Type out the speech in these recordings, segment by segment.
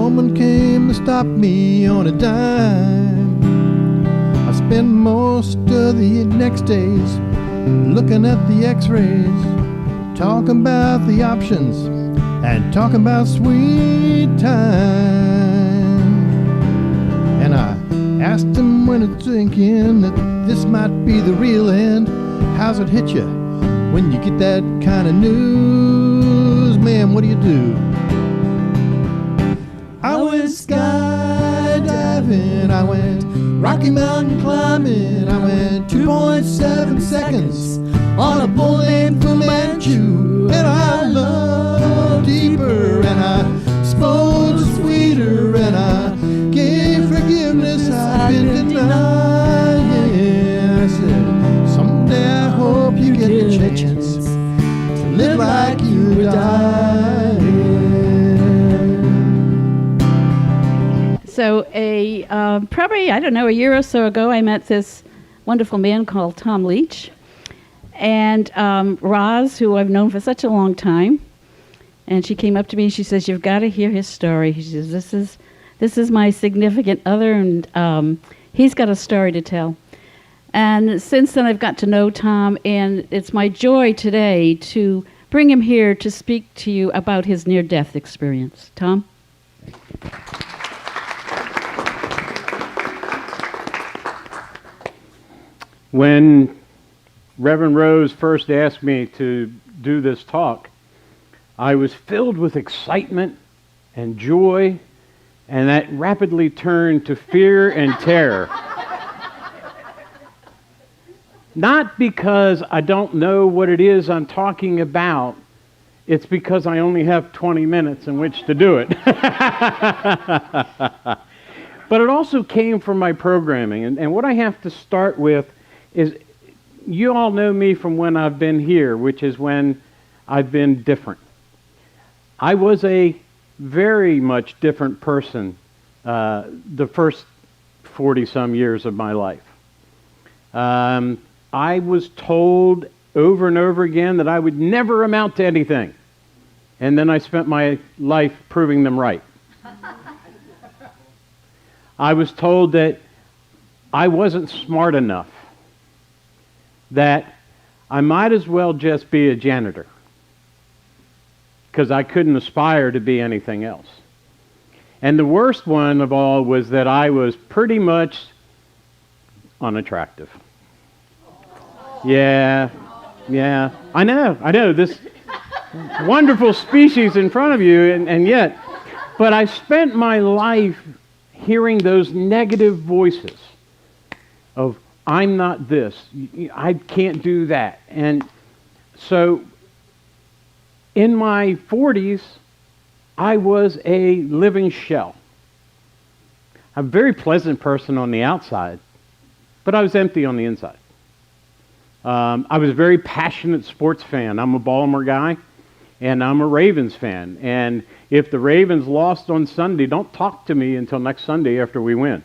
woman came to stop me on a dime. I spent most of the next days looking at the x-rays, talking about the options and talking about sweet time. And I asked him when it's thinking that this might be the real end. How's it hit you when you get that kind of news? Man, what do you do? I went skydiving, I went Rocky Mountain climbing, I went 2.7 seconds on a bull named Fu Manchu. And I loved deeper, and I spoke sweeter, and I gave forgiveness I've been denying. I said, someday I hope you get the chance to live like you were dying. So probably, I don't know, a year or so ago, I met this wonderful man called Tom Leach. And Roz, who I've known for such a long time, and she came up to me and she says, "You've got to hear his story." She says, this is my significant other, and he's got a story to tell. And since then, I've got to know Tom, and it's my joy today to bring him here to speak to you about his near-death experience. Tom? When Reverend Rose first asked me to do this talk, I was filled with excitement and joy, and that rapidly turned to fear and terror. Not because I don't know what it is I'm talking about, it's because I only have 20 minutes in which to do it. But it also came from my programming, and what I have to start with is, you all know me from when I've been here, which is when I've been different. I was a very much different person the first 40-some years of my life. I was told over and over again that I would never amount to anything. And then I spent my life proving them right. I was told that I wasn't smart enough, that I might as well just be a janitor, because I couldn't aspire to be anything else. And the worst one of all was that I was pretty much unattractive. Yeah, I know, this wonderful species in front of you, and yet, but I spent my life hearing those negative voices of, I'm not this, I can't do that. And so in my 40s, I was a living shell. I'm a very pleasant person on the outside, but I was empty on the inside. I was a very passionate sports fan. I'm a Baltimore guy, and I'm a Ravens fan. And if the Ravens lost on Sunday, don't talk to me until next Sunday after we win.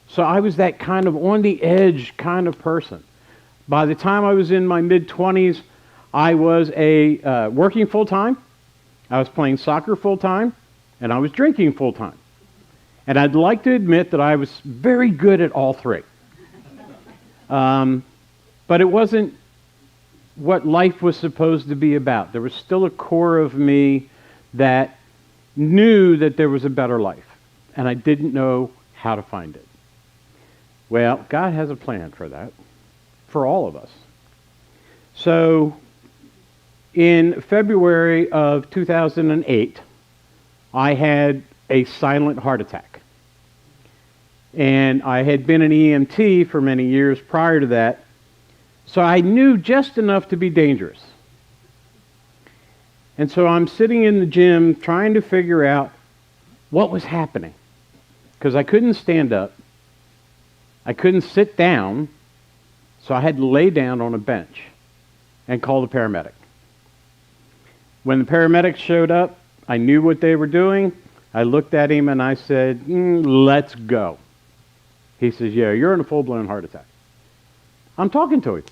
So I was that kind of on the edge kind of person. By the time I was in my mid-20s, I was working full-time, I was playing soccer full-time, and I was drinking full-time. And I'd like to admit that I was very good at all three. But it wasn't what life was supposed to be about. There was still a core of me that knew that there was a better life, and I didn't know how to find it. Well, God has a plan for that, for all of us. So, in February of 2008, I had a silent heart attack. And I had been an EMT for many years prior to that, so I knew just enough to be dangerous. And so I'm sitting in the gym trying to figure out what was happening, because I couldn't stand up. I couldn't sit down, so I had to lay down on a bench and call the paramedic. When the paramedics showed up, I knew what they were doing. I looked at him and I said, let's go. He says, yeah, you're in a full-blown heart attack. I'm talking to him,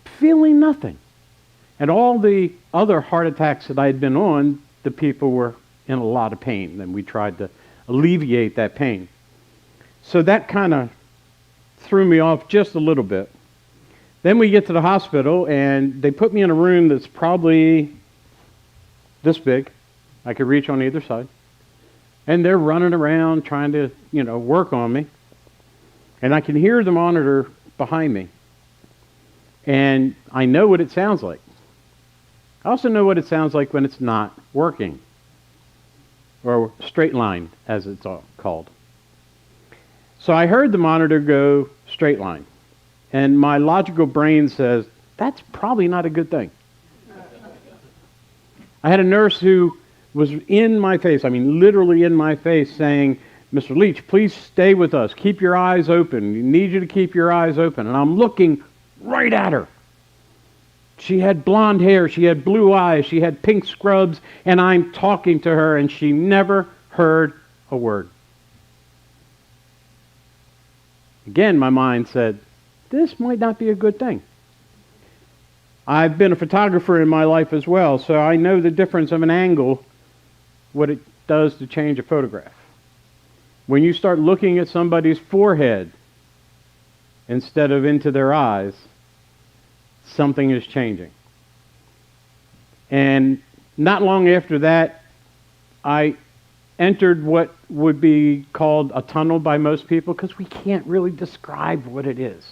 feeling nothing. And all the other heart attacks that I had been on, the people were in a lot of pain, and we tried to alleviate that pain. So that kind of threw me off just a little bit. Then we get to the hospital, and they put me in a room that's probably this big. I could reach on either side. And they're running around trying to, work on me. And I can hear the monitor behind me. And I know what it sounds like. I also know what it sounds like when it's not working. Or straight line, as it's called. So I heard the monitor go straight line. And my logical brain says, that's probably not a good thing. I had a nurse who was in my face, literally in my face, saying, Mr. Leach, please stay with us. Keep your eyes open. We need you to keep your eyes open. And I'm looking right at her. She had blonde hair. She had blue eyes. She had pink scrubs. And I'm talking to her, and she never heard a word. Again, my mind said, this might not be a good thing. I've been a photographer in my life as well, so I know the difference of an angle, what it does to change a photograph. When you start looking at somebody's forehead instead of into their eyes, something is changing. And not long after that, I entered what would be called a tunnel by most people, because we can't really describe what it is.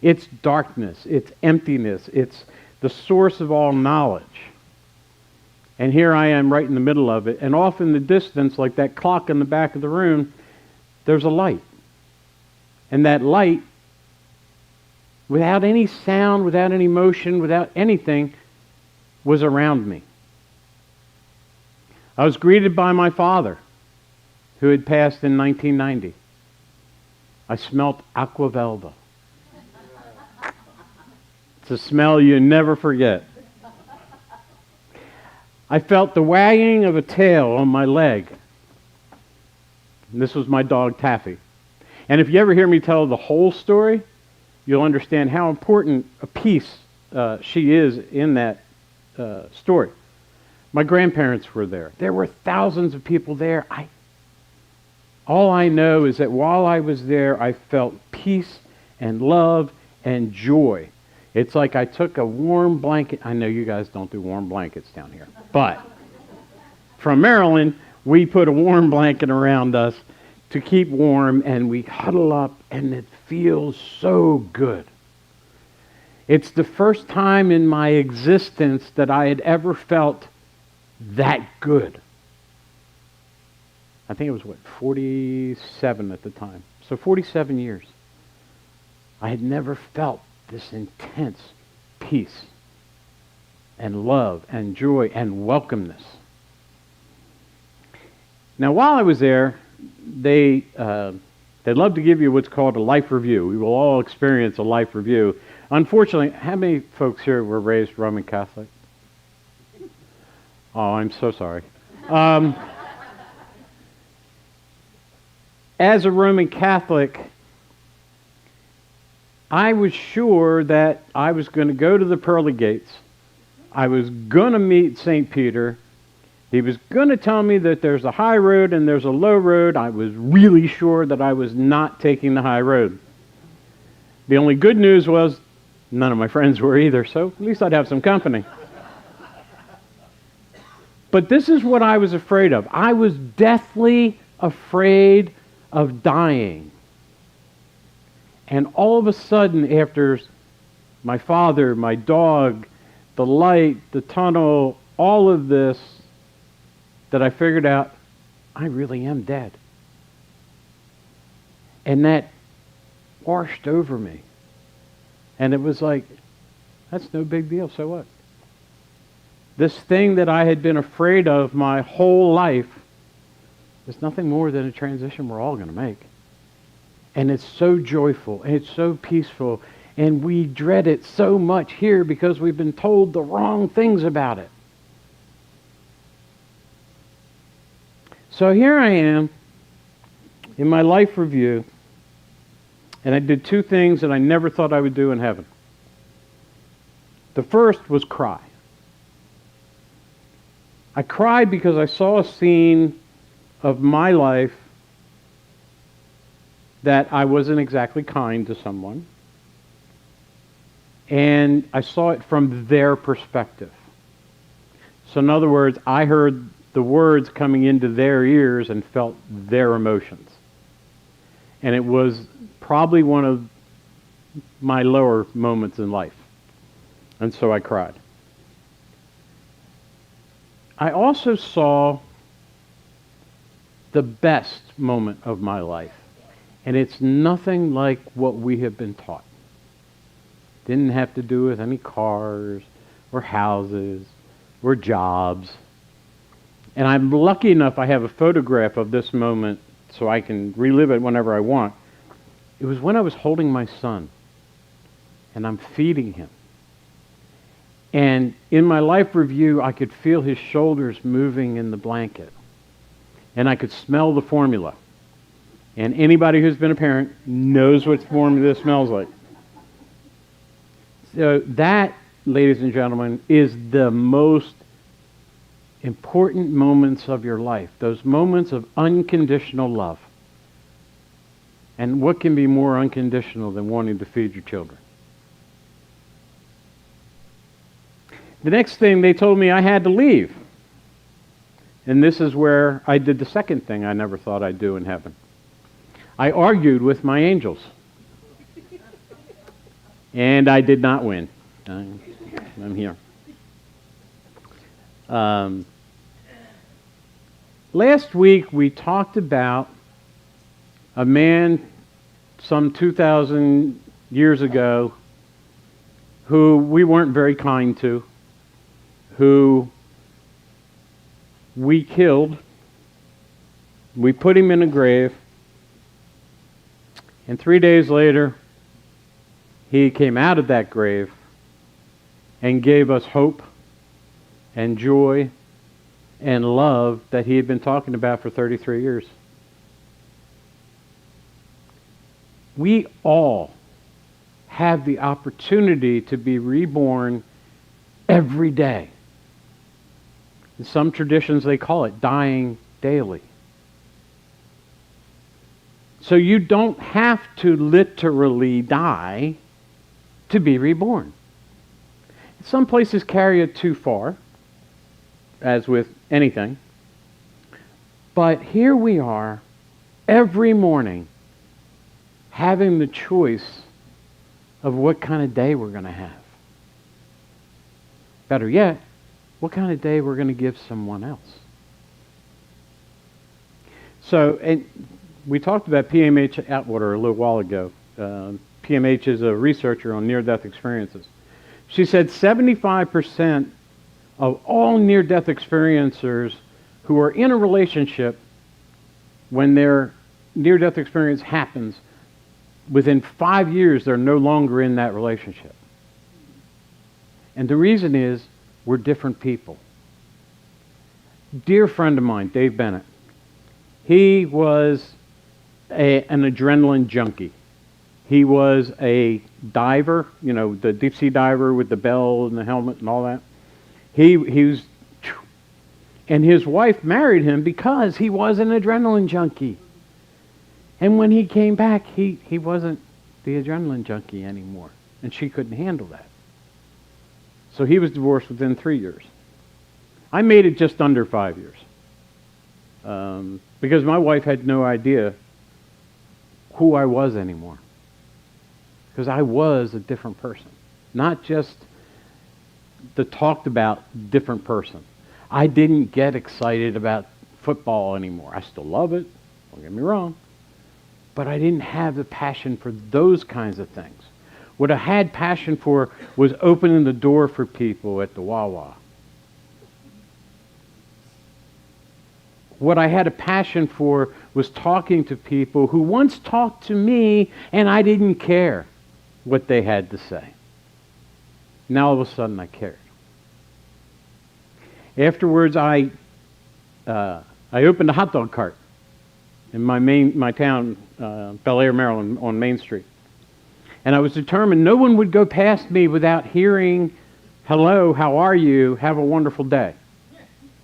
It's darkness, it's emptiness, it's the source of all knowledge. And here I am right in the middle of it, and off in the distance, like that clock in the back of the room, there's a light. And that light, without any sound, without any motion, without anything, was around me. I was greeted by my father, who had passed in 1990. I smelt aqua velva. It's a smell you never forget. I felt the wagging of a tail on my leg. And this was my dog, Taffy. And if you ever hear me tell the whole story, you'll understand how important a piece she is in that story. My grandparents were there. There were thousands of people there. All I know is that while I was there, I felt peace and love and joy. It's like I took a warm blanket. I know you guys don't do warm blankets down here. But from Maryland, we put a warm blanket around us to keep warm, and we huddle up, and it feels so good. It's the first time in my existence that I had ever felt that good. I think it was, 47 at the time. So 47 years. I had never felt this intense peace and love and joy and welcomeness. Now, while I was there, they'd love to give you what's called a life review. We will all experience a life review. Unfortunately, how many folks here were raised Roman Catholic? Oh, I'm so sorry. As a Roman Catholic, I was sure that I was going to go to the pearly gates. I was going to meet St. Peter. He was going to tell me that there's a high road and there's a low road. I was really sure that I was not taking the high road. The only good news was none of my friends were either, so at least I'd have some company. But this is what I was afraid of. I was deathly afraid of dying. And all of a sudden, after my father, my dog, the light, the tunnel, all of this, that I figured out, I really am dead. And that washed over me. And it was like, that's no big deal, so what? This thing that I had been afraid of my whole life is nothing more than a transition we're all going to make. And it's so joyful, and it's so peaceful, and we dread it so much here because we've been told the wrong things about it. So here I am in my life review, and I did two things that I never thought I would do in heaven. The first was cry. I cried because I saw a scene of my life that I wasn't exactly kind to someone. And I saw it from their perspective. So in other words, I heard the words coming into their ears and felt their emotions. And it was probably one of my lower moments in life. And so I cried. I also saw the best moment of my life. And it's nothing like what we have been taught. Didn't have to do with any cars or houses or jobs. And I'm lucky enough I have a photograph of this moment so I can relive it whenever I want. It was when I was holding my son and I'm feeding him. And in my life review, I could feel his shoulders moving in the blanket. And I could smell the formula. And anybody who's been a parent knows what formula smells like. So that, ladies and gentlemen, is the most important moments of your life. Those moments of unconditional love. And what can be more unconditional than wanting to feed your children? The next thing, they told me I had to leave. And this is where I did the second thing I never thought I'd do in heaven. I argued with my angels. And I did not win. I'm here. Last week we talked about a man some 2,000 years ago who we weren't very kind to, who we killed. We put him in a grave. And 3 days later, he came out of that grave and gave us hope and joy and love that he had been talking about for 33 years. We all have the opportunity to be reborn every day. In some traditions they call it dying daily. So you don't have to literally die to be reborn. Some places carry it too far, as with anything. But here we are, every morning, having the choice of what kind of day we're going to have. Better yet, what kind of day we're going to give someone else. So, and we talked about PMH Atwater a little while ago. PMH is a researcher on near-death experiences. She said 75% of all near-death experiencers who are in a relationship, when their near-death experience happens, within 5 years they're no longer in that relationship. And the reason is we're different people. Dear friend of mine, Dave Bennett, he was an adrenaline junkie. He was a diver, you know, the deep sea diver with the bell and the helmet and all that. He was, and his wife married him because he was an adrenaline junkie. And when he came back, he wasn't the adrenaline junkie anymore, and she couldn't handle that. So he was divorced within 3 years. I made it just under 5 years because my wife had no idea who I was anymore. Because I was a different person. Not just the talked about different person. I didn't get excited about football anymore. I still love it, don't get me wrong. But I didn't have the passion for those kinds of things. What I had passion for was opening the door for people at the Wawa. What I had a passion for was talking to people who once talked to me and I didn't care what they had to say. Now all of a sudden I cared. Afterwards I opened a hot dog cart in my town, Bel Air, Maryland, on Main Street. And I was determined no one would go past me without hearing, "Hello, how are you? Have a wonderful day."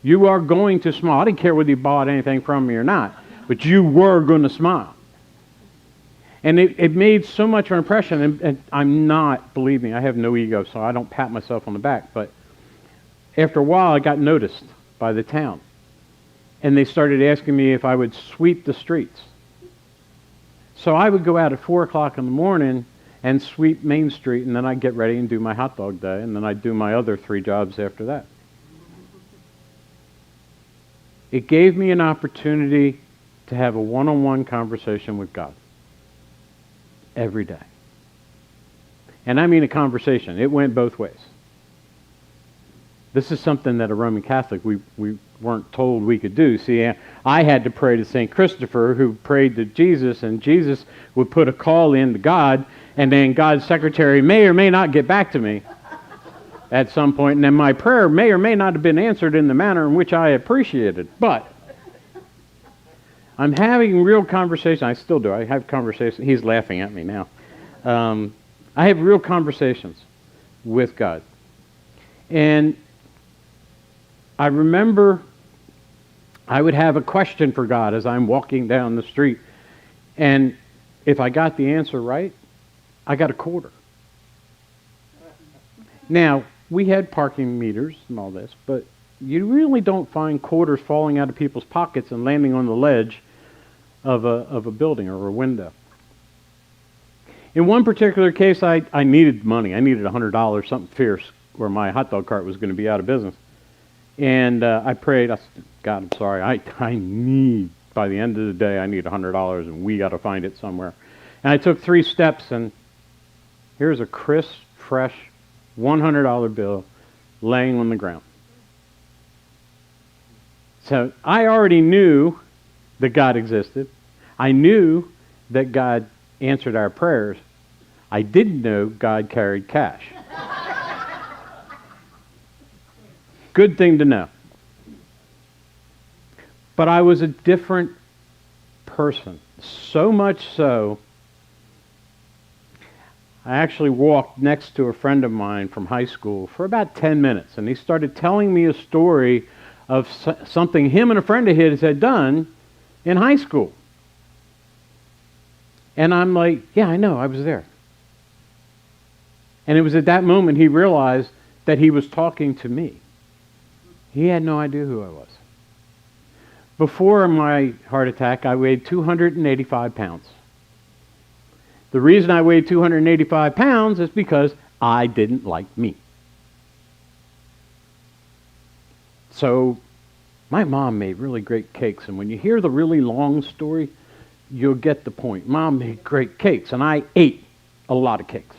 You are going to smile. I didn't care whether you bought anything from me or not, but you were going to smile. And it made so much of an impression, and I'm not, believe me, I have no ego, so I don't pat myself on the back, but after a while I got noticed by the town. And they started asking me if I would sweep the streets. So I would go out at 4 o'clock in the morning and sweep Main Street, and then I'd get ready and do my hot dog day, and then I'd do my other 3 jobs after that. It gave me an opportunity to have a one-on-one conversation with God every day. And I mean a conversation. It went both ways. This is something that a Roman Catholic, we weren't told we could do. See, I had to pray to St. Christopher, who prayed to Jesus, and Jesus would put a call in to God, and then God's secretary may or may not get back to me at some point, and then my prayer may or may not have been answered in the manner in which I appreciated. But I'm having real conversation. I still do. I have conversations. He's laughing at me now. I have real conversations with God. And I remember I would have a question for God as I'm walking down the street. And if I got the answer right, I got a quarter. Now, we had parking meters and all this, but you really don't find quarters falling out of people's pockets and landing on the ledge of a building or a window. In one particular case, I needed money. I needed $100, something fierce, or my hot dog cart was going to be out of business. And I prayed, I said, God, I'm sorry, I need, by the end of the day, I need $100, and we got to find it somewhere. And I took 3 steps, and here's a crisp, fresh $100 bill laying on the ground. So I already knew that God existed. I knew that God answered our prayers. I didn't know God carried cash. Good thing to know. But I was a different person. So much so, I actually walked next to a friend of mine from high school for about 10 minutes, and he started telling me a story of something him and a friend of his had done in high school. And I'm like, yeah, I know, I was there. And it was at that moment he realized that he was talking to me. He had no idea who I was. Before my heart attack, I weighed 285 pounds. The reason I weighed 285 pounds is because I didn't like me. So my mom made really great cakes, and when you hear the really long story, you'll get the point. Mom made great cakes, and I ate a lot of cakes.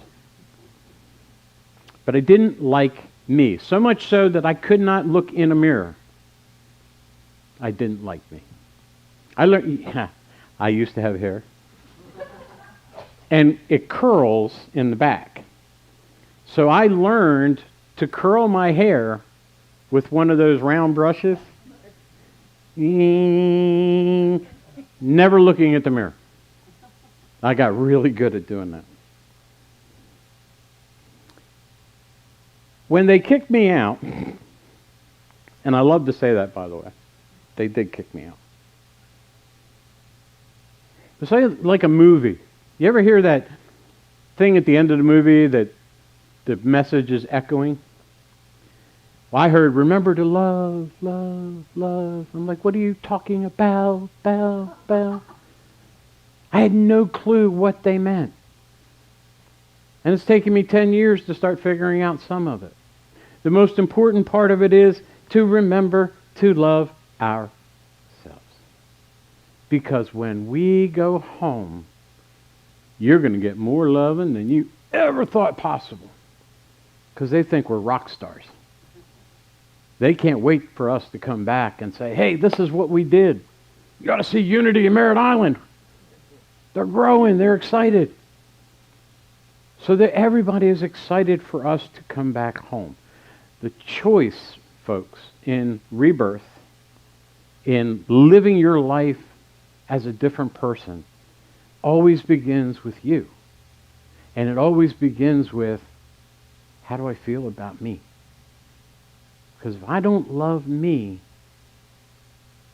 But I didn't like me, so much so that I could not look in a mirror. I didn't like me. I used to have hair. And it curls in the back. So I learned to curl my hair with one of those round brushes. Never looking at the mirror. I got really good at doing that. When they kicked me out, and I love to say that, by the way, they did kick me out. It's like a movie. You ever hear that thing at the end of the movie that the message is echoing? Well, I heard, remember to love, love, love. I'm like, what are you talking about? I had no clue what they meant. And it's taken me 10 years to start figuring out some of it. The most important part of it is to remember to love ourselves. Because when we go home, you're going to get more loving than you ever thought possible. Because they think we're rock stars. They can't wait for us to come back and say, hey, this is what we did. You got to see Unity in Merritt Island. They're growing. They're excited. So that everybody is excited for us to come back home. The choice, folks, in rebirth, in living your life as a different person, always begins with you. And it always begins with, how do I feel about me? Because if I don't love me,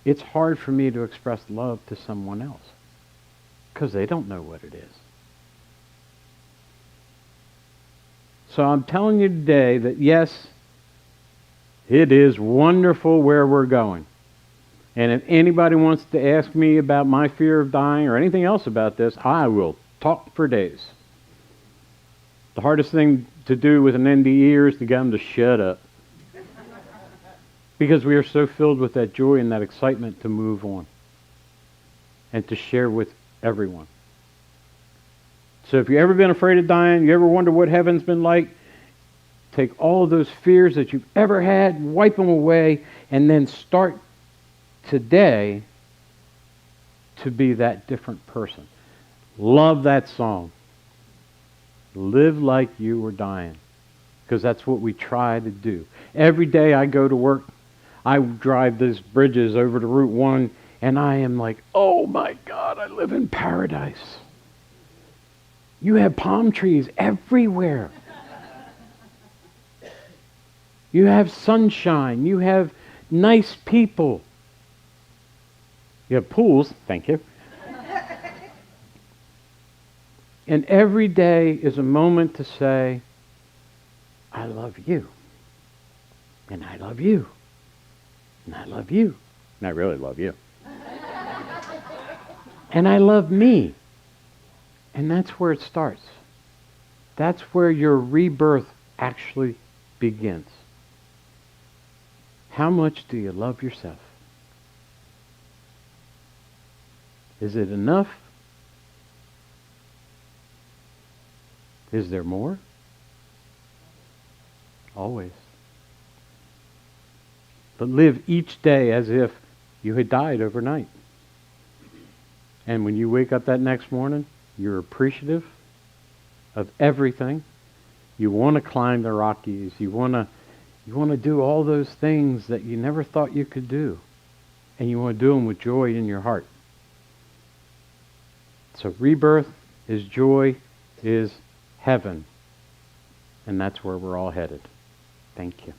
it's hard for me to express love to someone else because they don't know what it is. So I'm telling you today that yes, it is wonderful where we're going. And if anybody wants to ask me about my fear of dying or anything else about this, I will talk for days. The hardest thing to do with an NDE is to get them to shut up. Because we are so filled with that joy and that excitement to move on and to share with everyone. So if you've ever been afraid of dying, you ever wonder what heaven's been like, take all of those fears that you've ever had, wipe them away, and then start today to be that different person. Love that song. Live like you were dying. Because that's what we try to do. Every day I go to work, I drive these bridges over to Route 1, and I am like, oh my God, I live in paradise. You have palm trees everywhere. You have sunshine. You have nice people. You have pools. Thank you. And every day is a moment to say, I love you. And I love you. And I love you. And I really love you. And I love me. And that's where it starts. That's where your rebirth actually begins. How much do you love yourself? Is it enough? Is there more? Always. But live each day as if you had died overnight. And when you wake up that next morning, you're appreciative of everything. You want to climb the Rockies. You want to do all those things that you never thought you could do. And you want to do them with joy in your heart. So rebirth is joy, is heaven. And that's where we're all headed. Thank you.